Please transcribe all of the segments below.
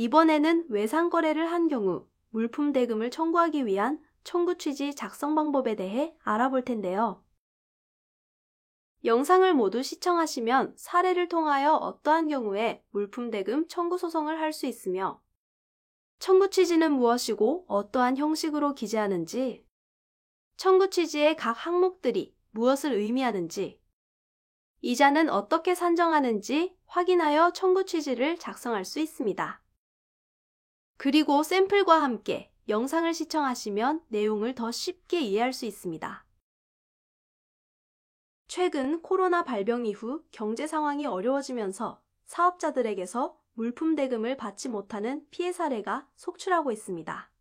이번에는 외상거래를 한 경우 물품 대금을 청구하기 위한 청구 취지 작성 방법에 대해 알아볼 텐데요. 영상을 모두 시청하시면 사례를 통하여 어떠한 경우에 물품 대금 청구 소송을 할 수 있으며 청구 취지는 무엇이고 어떠한 형식으로 기재하는지, 청구 취지의 각 항목들이 무엇을 의미하는지, 이자는 어떻게 산정하는지 확인하여 청구 취지를 작성할 수 있습니다. 그리고 샘플과 함께 영상을 시청하시면 내용을 더 쉽게 이해할 수 있습니다. 최근 코로나 발병 이후 경제 상황이 어려워지면서 사업자들에게서 물품 대금을 받지 못하는 피해 사례가 속출하고 있습니다.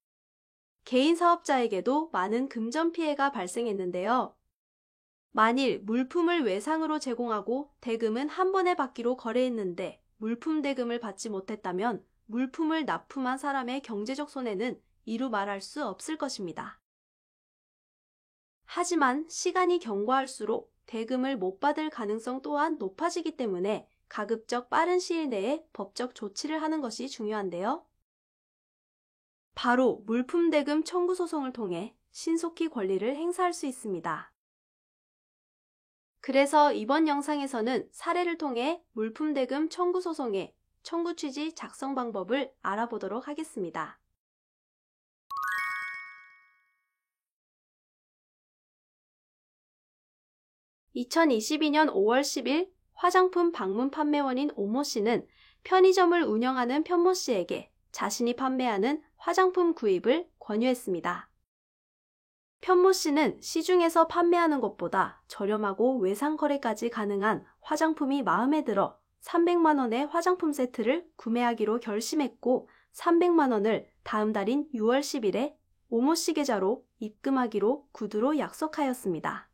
개인 사업자에게도 많은 금전 피해가 발생했는데요. 만일 물품을 외상으로 제공하고 대금은 한 번에 받기로 거래했는데 물품 대금을 받지 못했다면 물품을 납품한 사람의 경제적 손해는 이루 말할 수 없을 것입니다. 하지만 시간이 경과할수록 대금을 못 받을 가능성 또한 높아지기 때문에 가급적 빠른 시일 내에 법적 조치를 하는 것이 중요한데요. 바로 물품 대금 청구 소송을 통해 신속히 권리를 행사할 수 있습니다. 그래서 이번 영상에서는 사례를 통해 물품 대금 청구 소송의 청구 취지 작성 방법을 알아보도록 하겠습니다. (2022년 5월 10일) 화장품 방문 판매원인 오모 씨는 편의점을 운영하는 편모 씨에게 자신이 판매하는 화장품 구입을 권유했습니다. 편모 씨는 시중에서 판매하는 것보다 저렴하고 외상 거래까지 가능한 화장품이 마음에 들어 300만 원의 화장품 세트를 구매하기로 결심했고 300만 원을 다음 달인 6월 10일에 오모 씨 계좌로 입금하기로 구두로 약속하였습니다.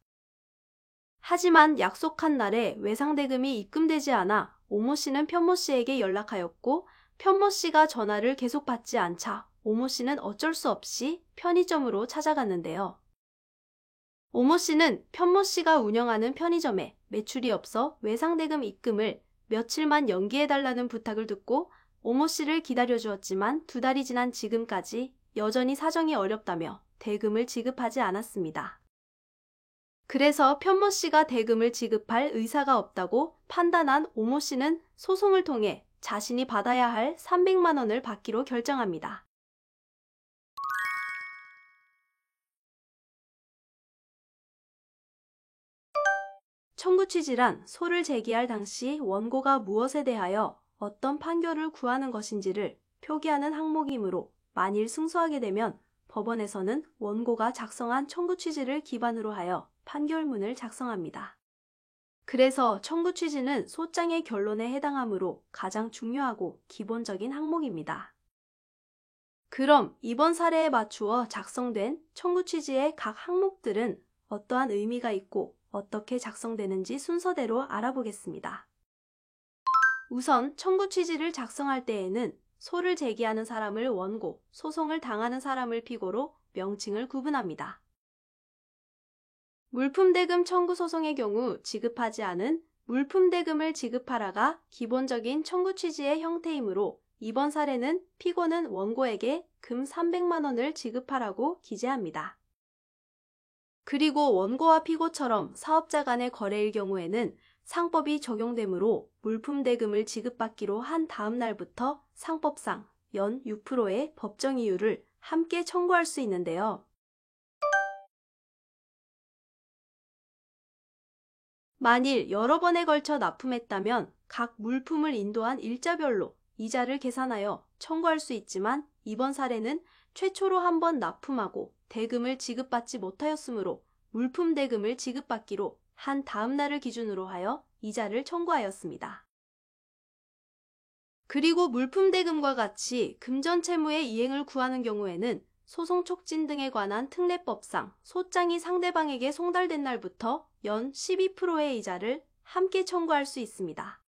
하지만 약속한 날에 외상 대금이 입금되지 않아 오모 씨는 편모 씨에게 연락하였고 편모 씨가 전화를 계속 받지 않자 오모 씨는 어쩔 수 없이 편의점으로 찾아갔는데요. 오모 씨는 편모 씨가 운영하는 편의점에 매출이 없어 외상 대금 입금을 며칠만 연기해달라는 부탁을 듣고 오모 씨를 기다려주었지만 2달이 지난 지금까지 여전히 사정이 어렵다며 대금을 지급하지 않았습니다. 그래서 편모 씨가 대금을 지급할 의사가 없다고 판단한 오모 씨는 소송을 통해 자신이 받아야 할 300만 원을 받기로 결정합니다. 청구 취지란 소를 제기할 당시 원고가 무엇에 대하여 어떤 판결을 구하는 것인지를 표기하는 항목이므로 만일 승소하게 되면 법원에서는 원고가 작성한 청구 취지를 기반으로 하여 판결문을 작성합니다. 그래서 청구 취지는 소장의 결론에 해당하므로 가장 중요하고 기본적인 항목입니다. 그럼 이번 사례에 맞추어 작성된 청구 취지의 각 항목들은 어떠한 의미가 있고 어떻게 작성되는지 순서대로 알아보겠습니다. 우선 청구 취지를 작성할 때에는 소를 제기하는 사람을 원고, 소송을 당하는 사람을 피고로 명칭을 구분합니다. 물품대금 청구 소송의 경우 지급하지 않은 물품대금을 지급하라가 기본적인 청구 취지의 형태이므로 이번 사례는 피고는 원고에게 금 300만 원을 지급하라고 기재합니다. 그리고 원고와 피고처럼 사업자 간의 거래일 경우에는 상법이 적용되므로 물품대금을 지급받기로 한 다음 날부터 상법상 연 6%의 법정 이율을 함께 청구할 수 있는데요. 만일 여러 번에 걸쳐 납품했다면 각 물품을 인도한 일자별로 이자를 계산하여 청구할 수 있지만 이번 사례는 최초로 한 번 납품하고 대금을 지급받지 못하였으므로 물품 대금을 지급받기로 한 다음 날을 기준으로 하여 이자를 청구하였습니다. 그리고 물품 대금과 같이 금전 채무의 이행을 구하는 경우에는 소송 촉진 등에 관한 특례법상 소장이 상대방에게 송달된 날부터 연 12%의 이자를 함께 청구할 수 있습니다.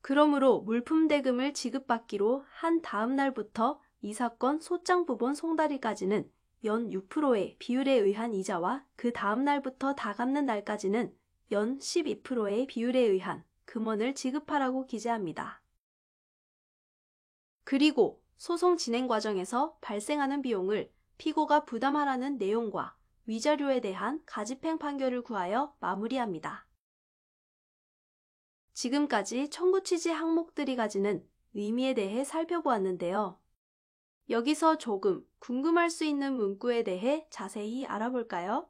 그러므로 물품 대금을 지급받기로 한 다음 날부터 이 사건 소장 부본 송달일까지는 연 6%의 비율에 의한 이자와 그 다음 날부터 다 갚는 날까지는 연 12%의 비율에 의한 금원을 지급하라고 기재합니다. 그리고 소송 진행 과정에서 발생하는 비용을 피고가 부담하라는 내용과 위자료에 대한 가집행 판결을 구하여 마무리합니다. 지금까지 청구 취지 항목들이 가지는 의미에 대해 살펴보았는데요. 여기서 조금 궁금할 수 있는 문구에 대해 자세히 알아볼까요?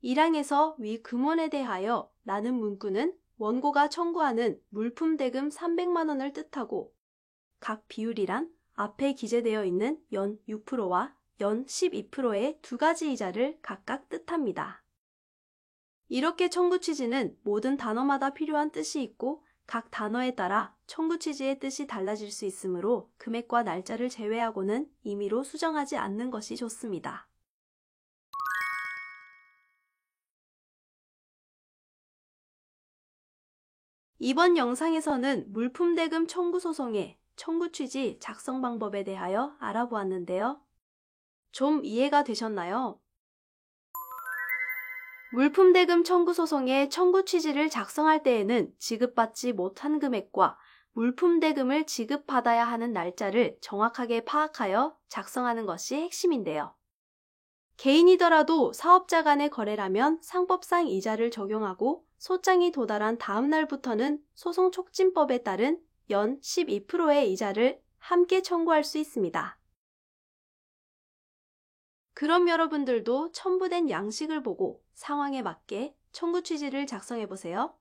1항에서 위 금원에 대하여 라는 문구는 원고가 청구하는 물품 대금 300만 원을 뜻하고 각 비율이란 앞에 기재되어 있는 연 6%와 연 12%의 두 가지 이자를 각각 뜻합니다. 이렇게 청구 취지는 모든 단어마다 필요한 뜻이 있고 각 단어에 따라 청구 취지의 뜻이 달라질 수 있으므로 금액과 날짜를 제외하고는 임의로 수정하지 않는 것이 좋습니다. 이번 영상에서는 물품대금 청구 소송의 청구 취지 작성 방법에 대하여 알아보았는데요. 좀 이해가 되셨나요? 물품대금 청구 소송의 청구 취지를 작성할 때에는 지급받지 못한 금액과 물품대금을 지급받아야 하는 날짜를 정확하게 파악하여 작성하는 것이 핵심인데요. 개인이더라도 사업자 간의 거래라면 상법상 이자를 적용하고 소장이 도달한 다음 날부터는 소송촉진법에 따른 연 12%의 이자를 함께 청구할 수 있습니다. 그럼 여러분들도 첨부된 양식을 보고 상황에 맞게 청구 취지를 작성해 보세요.